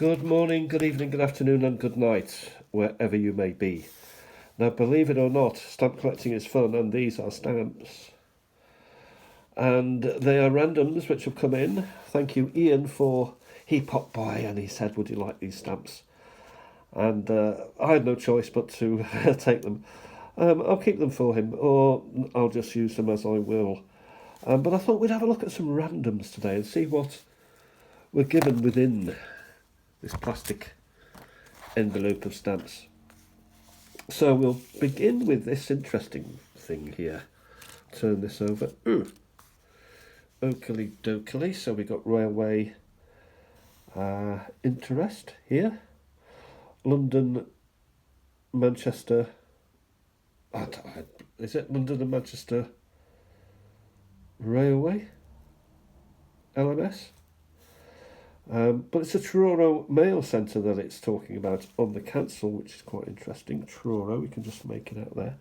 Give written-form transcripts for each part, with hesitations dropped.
Good morning, good evening, good afternoon, and good night, wherever you may be. Now, believe it or not, stamp collecting is fun, and these are stamps. And they are randoms which have come in. Thank you, Ian, for he popped by and he said, "Would you like these stamps?" And I had no choice but to take them. I'll keep them for him, or I'll just use them as I will. But I thought we'd have a look at some randoms today and see what we're given within this plastic envelope of stamps. So we'll begin with this interesting thing here. Turn this over. Oakley dokley. So we got railway interest here. London, Manchester. Is it London and Manchester Railway? LMS? But it's a Truro Mail Centre that it's talking about on the cancel, which is quite interesting. Truro, we can just make it out there.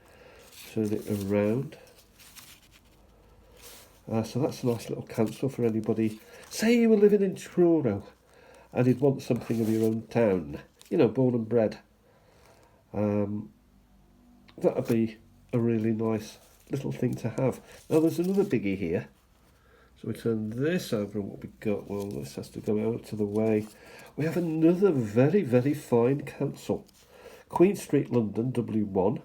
Turn it around. So that's a nice little cancel for anybody. Say you were living in Truro and you'd want something of your own town. You know, born and bred. That would be a really nice little thing to have. Now there's another biggie here. So we turn this over and what we got, well, this has to go out of the way. We have another very, very fine cancel. Queen Street, London, W1,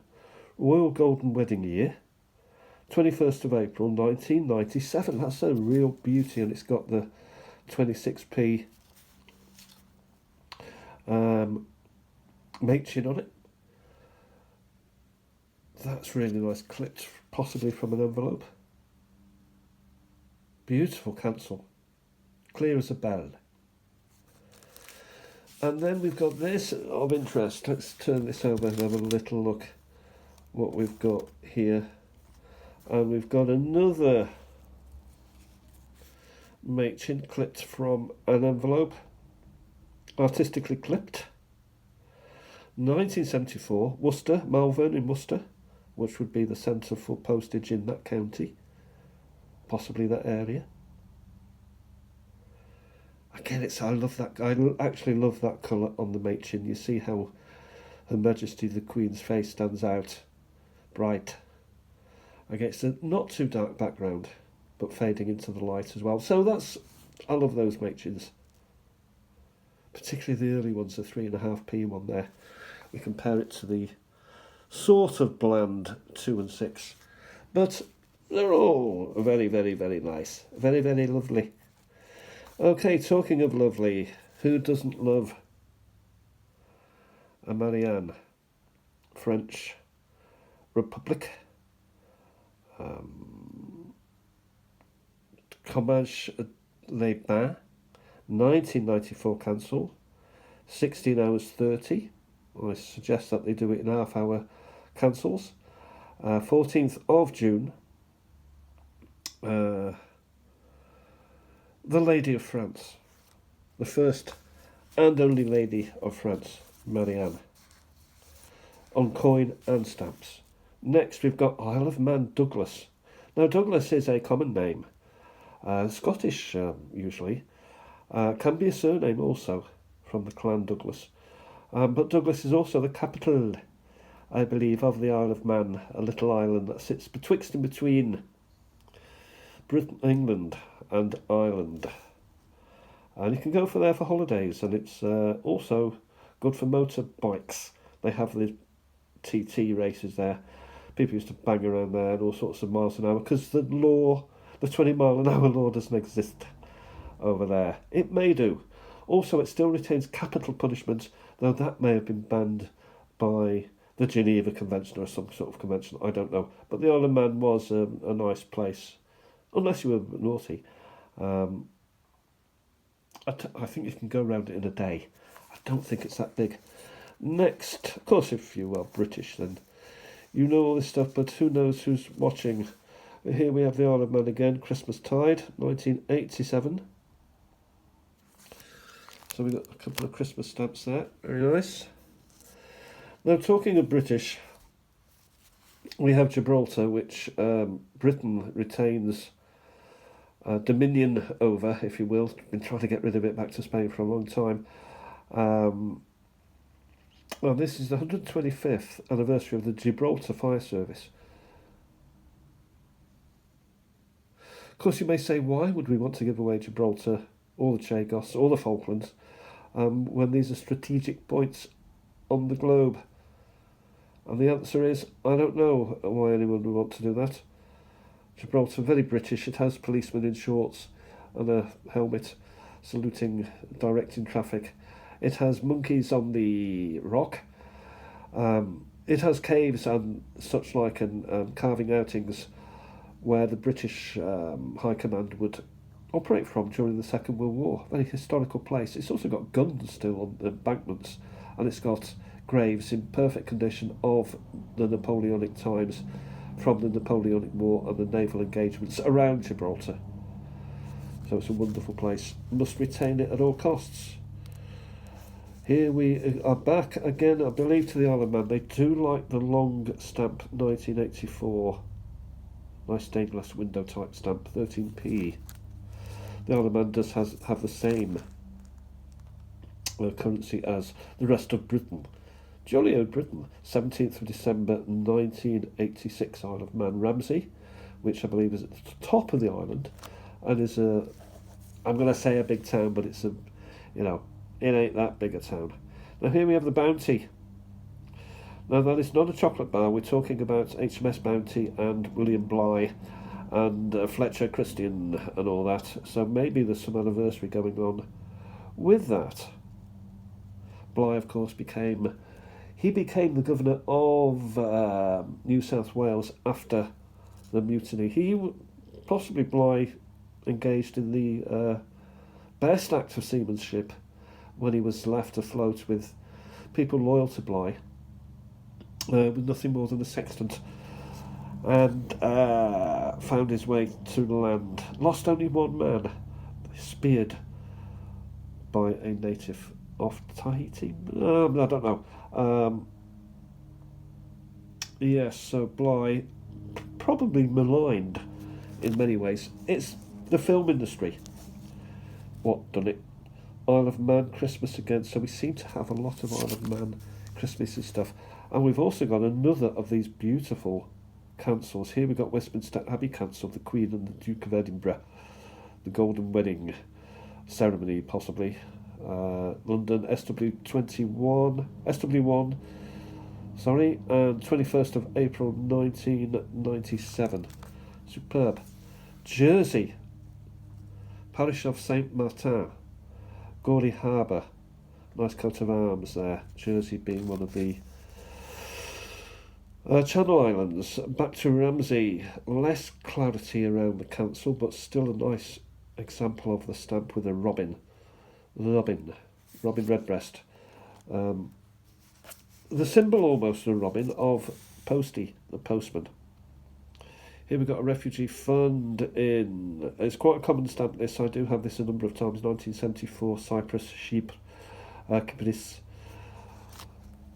Royal Golden Wedding Year, 21st of April 1997. That's a real beauty, and it's got the 26p Machin on it. That's really nice, clipped possibly from an envelope. Beautiful cancel, clear as a bell. And then we've got this of interest. Let's turn this over and have a little look what we've got here. And we've got another Machin clipped from an envelope, artistically clipped. 1974, Worcester, Malvern in Worcester, which would be the centre for postage in that county. Possibly that area. Again, I love that. I actually love that colour on the Machin. You see how Her Majesty the Queen's face stands out bright against a not too dark background, but fading into the light as well. So I love those Machins. Particularly the early ones, the 3.5p one there. We compare it to the sort of bland 2 and 6. But they're all very, very, very nice. Very, very lovely. Okay, talking of lovely, who doesn't love a Marianne? French Republic. Comminges les Bains. 1994 cancel. 16 hours 30. I suggest that they do it in half-hour cancels. 14th of June. The Lady of France, the first and only Lady of France, Marianne, on coin and stamps. Next we've got Isle of Man Douglas. Now Douglas is a common name, Scottish usually, can be a surname also from the clan Douglas. But Douglas is also the capital, I believe, of the Isle of Man, a little island that sits betwixt and between Britain, England and Ireland. And you can go there for holidays, and it's also good for motorbikes. They have the TT races there. People used to bang around there at all sorts of miles an hour because the 20-mile-an-hour law doesn't exist over there. It may do. Also, it still retains capital punishment, though that may have been banned by the Geneva Convention or some sort of convention, I don't know. But the Isle of Man was a nice place, unless you were naughty. I think you can go around it in a day. I don't think it's that big. Next, of course, if you are British, then you know all this stuff, but who knows who's watching. Here we have the Isle of Man again, Christmas Tide, 1987. So we've got a couple of Christmas stamps there, very nice. Now, talking of British, we have Gibraltar, which Britain retains dominion over, if you will. Been trying to get rid of it back to Spain for a long time. Well, this is the 125th anniversary of the Gibraltar Fire Service. Of course, you may say, why would we want to give away Gibraltar, or the Chagos, or the Falklands, when these are strategic points on the globe? And the answer is, I don't know why anyone would want to do that. Gibraltar, very British. It has policemen in shorts and a helmet saluting, directing traffic. It has monkeys on the rock. It has caves and such like, and carving outings where the British High Command would operate from during the Second World War. Very historical place. It's also got guns still on the embankments, and it's got graves in perfect condition of the Napoleonic times, from the Napoleonic War and the naval engagements around Gibraltar. So it's a wonderful place. Must retain it at all costs. Here we are back again, I believe, to the Isle of Man. They do like the long stamp 1984. Nice stained glass window type stamp, 13p. The Isle of Man does have the same currency as the rest of Britain. Jolly old Britain, 17th of December 1986, Isle of Man. Ramsey, which I believe is at the top of the island, and is a, I'm going to say a big town, but it's a, it ain't that big a town. Now here we have the Bounty. Now that is not a chocolate bar. We're talking about HMS Bounty and William Bligh and Fletcher Christian and all that. So maybe there's some anniversary going on with that. Bligh, of course, became the governor of New South Wales after the mutiny. Possibly Bligh engaged in the best act of seamanship when he was left afloat with people loyal to Bligh, with nothing more than a sextant, and found his way to land. Lost only one man, speared by a native of Tahiti. I don't know. Yes, so Bligh, probably maligned in many ways. It's the film industry what done it. Isle of Man Christmas again, so we seem to have a lot of Isle of Man Christmassy stuff. And we've also got another of these beautiful cancels. Here we've got Westminster Abbey Council, the Queen and the Duke of Edinburgh, the Golden Wedding ceremony possibly. London SW1, sorry, and 21st of April 1997. Superb. Jersey, Parish of Saint Martin, Gorey Harbour, nice coat of arms there. Jersey being one of the Channel Islands. Back to Ramsey, less clarity around the council, but still a nice example of the stamp with a robin redbreast. The symbol almost of a robin of Posty, the postman. Here we've got a refugee fund in, it's quite a common stamp this, I do have this a number of times, 1974, Cyprus, Sheep, Kipnis.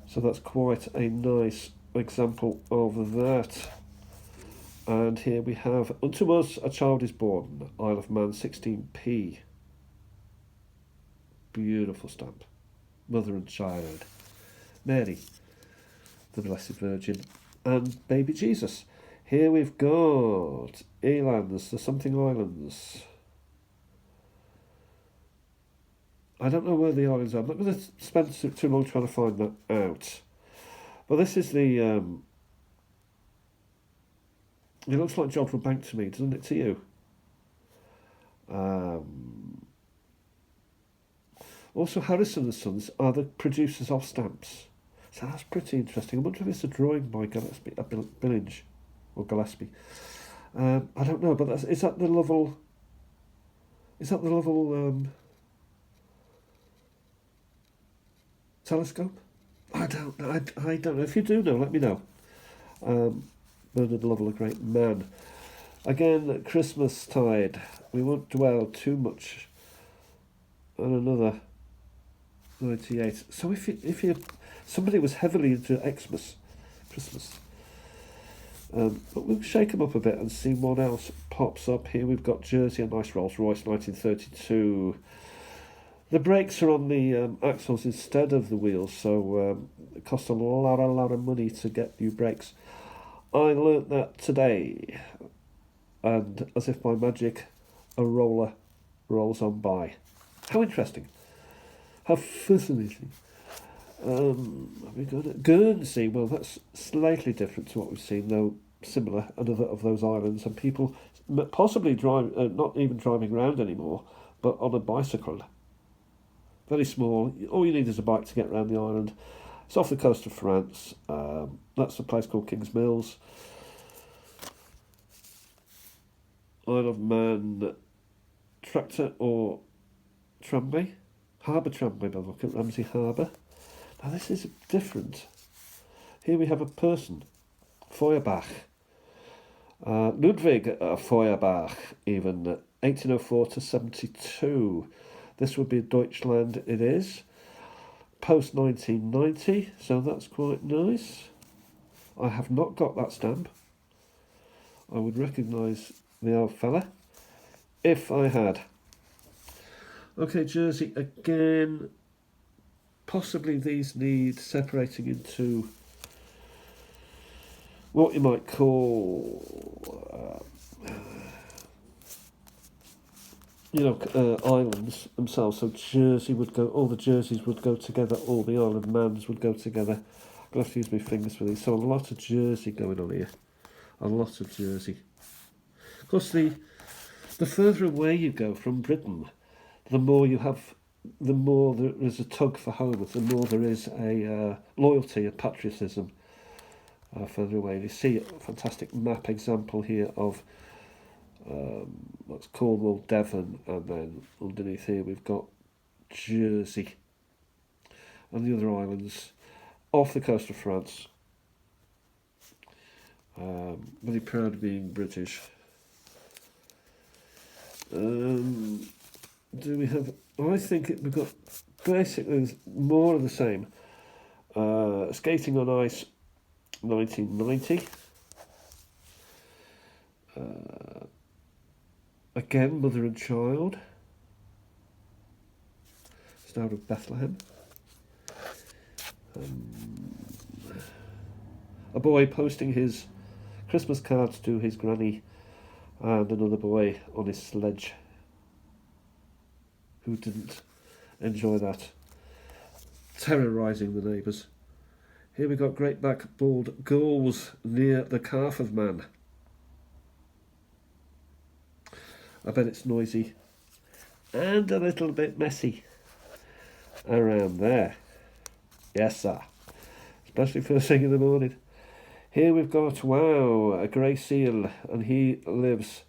So that's quite a nice example of that. And here we have, unto us a child is born, Isle of Man, 16p. Beautiful stamp. Mother and child. Mary, the Blessed Virgin, and baby Jesus. Here we've got Elands, the something islands. I don't know where the islands are. I'm not going to spend too long trying to find that out. But this is the... it looks like Jodrell Bank to me, doesn't it to you? Also, Harrison and Sons are the producers of stamps. So that's pretty interesting. I wonder if it's a drawing by Gillespie, Billinge, or Gillespie. I don't know, but is that the Lovell telescope? I don't know. I don't know. If you do know, let me know. Bernard Lovell, a great man. Again, Christmas tide. We won't dwell too much on another 98. So if somebody was heavily into Xmas, Christmas, but we'll shake them up a bit and see what else pops up. Here we've got Jersey, a nice Rolls Royce 1932. The brakes are on the axles instead of the wheels, so it costs a lot of money to get new brakes. I learnt that today, and as if by magic, a roller rolls on by. How interesting. How fascinating. Have we got it? Guernsey, well, that's slightly different to what we've seen, though similar, another of those islands, and people possibly not even driving around anymore, but on a bicycle. Very small. All you need is a bike to get around the island. It's off the coast of France. That's a place called Kings Mills. Isle of Man tractor or tramway. Harbour tramway by the look at Ramsey Harbour. Now this is different. Here we have a person. Feuerbach. Ludwig Feuerbach, even 1804 to 72. This would be Deutschland, it is. Post 1990, so that's quite nice. I have not got that stamp. I would recognise the old fella if I had. Okay, Jersey again. Possibly these need separating into what you might call, islands themselves. So Jersey would go, all the Jerseys would go together, all the Isle of Mans would go together. I'm going to have to use my fingers for these. So a lot of Jersey going on here. A lot of Jersey. Of course, the further away you go from Britain, the more there is a tug for home, the more there is a loyalty, a patriotism further away. And you see a fantastic map example here of what's Cornwall, Devon, and then underneath here we've got Jersey and the other islands off the coast of France. Very proud of being British. Do we have? I think we've got basically more of the same. Skating on ice, 1990. Again, mother and child. Star of Bethlehem. A boy posting his Christmas cards to his granny, and another boy on his sledge. Who didn't enjoy that? Terrorising the neighbours. Here we got great back bald goals near the Calf of Man. I bet it's noisy and a little bit messy around there. Yes, sir. Especially first thing in the morning. Here we've got, wow, a grey seal, and he lives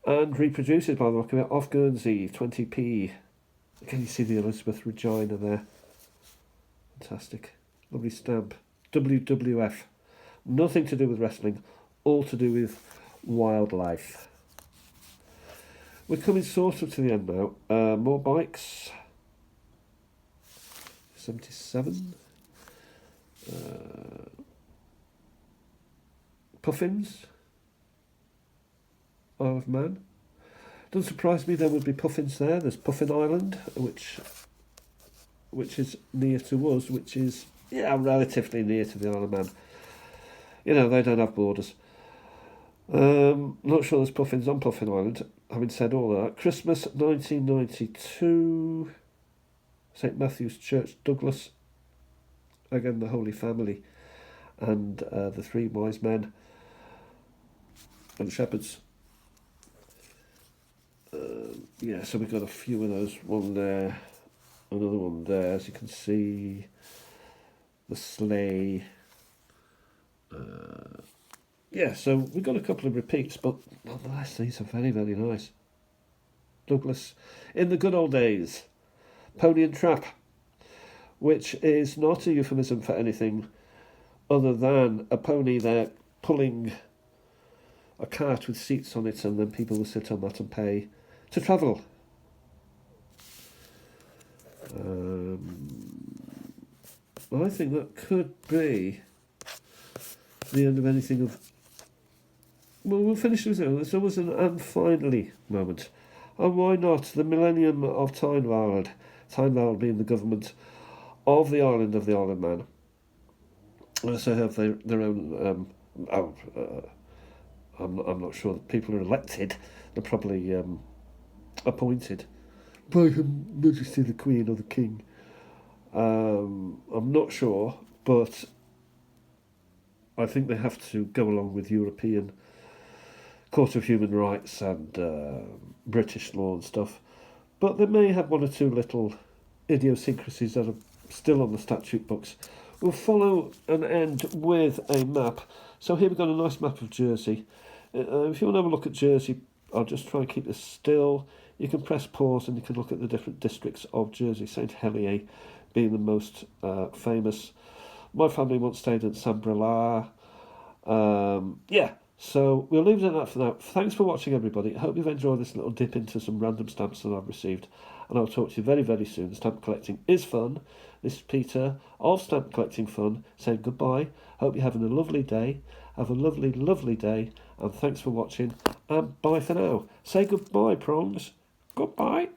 and reproduces, by the look of it, off Guernsey, 20p. Can you see the Elizabeth Regina there? Fantastic. Lovely stamp. WWF. Nothing to do with wrestling, all to do with wildlife. We're coming sort of to the end now. More bikes. 77. Puffins. Isle of Man. Doesn't surprise me there would be puffins there. There's Puffin Island, which is near to us, which is, relatively near to the Isle of Man. You know, they don't have borders. Not sure there's puffins on Puffin Island. Having said all that, Christmas 1992, St Matthew's Church, Douglas. Again, the Holy Family and the three wise men and shepherds. So we've got a few of those. One there, another one there. As you can see, the sleigh. So we've got a couple of repeats, but nonetheless, these are very, very nice. Douglas, in the good old days, Pony and Trap, which is not a euphemism for anything other than a pony there pulling a cart with seats on it, and then people will sit on that and pay to travel. I think that could be the end of anything of... Well, we'll finish with it. There's always an and finally moment. And why not? The Millennium of Tynewald. Tynewald being the government of the island of the Isle of Man. So have their own. I'm not sure that people are elected. They're probably appointed by Her Majesty the Queen or the King. I'm not sure, but I think they have to go along with European Court of Human Rights and British law and stuff. But they may have one or two little idiosyncrasies that are still on the statute books. We'll follow and end with a map. So here we've got a nice map of Jersey. If you want to have a look at Jersey, I'll just try and keep this still. You can press pause and you can look at the different districts of Jersey, St Helier being the most famous. My family once stayed at Saint-Brelard. So we'll leave it at that for now. Thanks for watching, everybody. I hope you've enjoyed this little dip into some random stamps that I've received. And I'll talk to you very, very soon. Stamp collecting is fun. This is Peter of Stamp Collecting Fun saying goodbye. Hope you're having a lovely day. Have a lovely, lovely day. And thanks for watching. And bye for now. Say goodbye, Prongs. Goodbye.